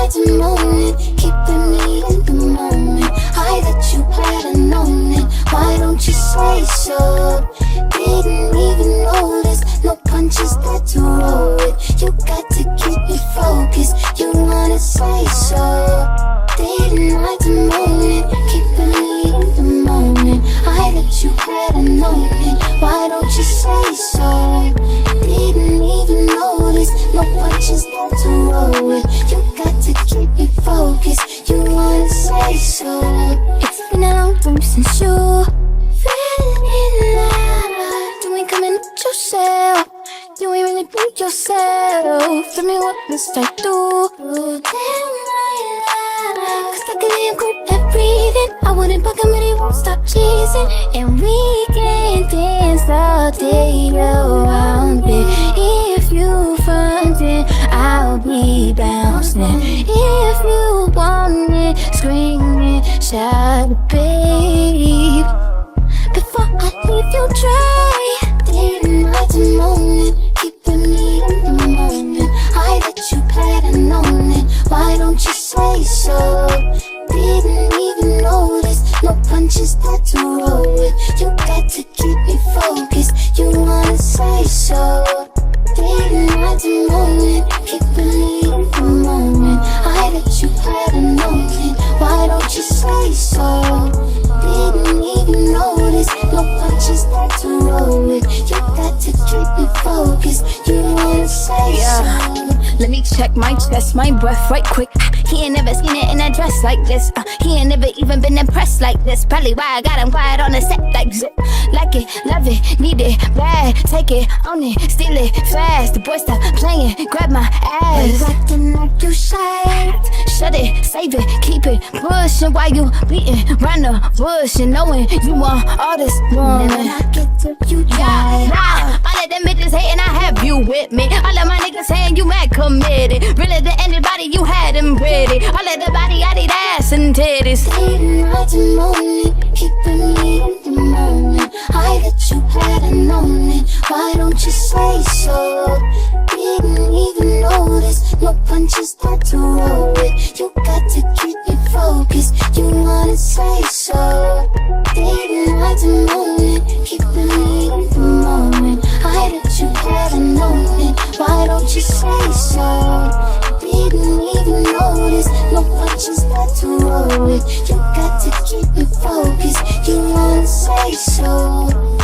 right the moment, keeping me in the moment. I that you had known it, why don't you say so? Didn't even notice, no punches that to roll with. You got to keep me focused, you wanna say so. Didn't like the moment, keeping me in the moment. I that you had known it, why don't you say so? Didn't even notice, no punches that to roll with. You got to keep me focused, you wanna say so. It's been a long time since you fell in love. You ain't coming with yourself, you ain't really been yourself. Tell me what must I do? Tell my love, cause luckily I'm good at breathing. I wouldn't bug him but he won't stop cheesing. And we can dance all day around it. If you frontin', I'll be bouncing. If you want it, scream it, shout it, babe. Before I leave you dry, didn't like the moment, keeping me in the moment. I that you had known it, why don't you say so? Didn't even notice, no punches that to roll with. You got to keep me focused, you wanna say so. Didn't like the moment, keeping me in the moment. I that you had known it, why don't you say so? Didn't even notice, no punches that to roll with. You got to keep me focused, you wanna say so. Let me check my chest, my breath right quick. He ain't never seen it in a dress like this. He ain't never even been impressed like this. Probably why I got him quiet on the set like zip. Like it, love it, need it, bad. Take it, own it, steal it, fast. The boy stop playing, grab my ass. Acting like you shy. Shut it, save it, keep it pushing while you beating round the bush and knowing you want all this woman. Never knock it till you try. Nah, all of them bitches hating, I have you with me. All of my niggas saying you mad committed. Really the anybody you had them ready. All of the body, I need ass and titties. Didn't like the moment, keeping me in the moment. I that you had known it, why don't you say so? Didn't even notice, no punches that to roll with. You got to keep me focused, you wanna say so. Didn't like the moment, keeping me in the moment. I that you had known it, why don't you say so? Didn't even notice, no punches that to roll with. You got to keep me focused, you wanna say so.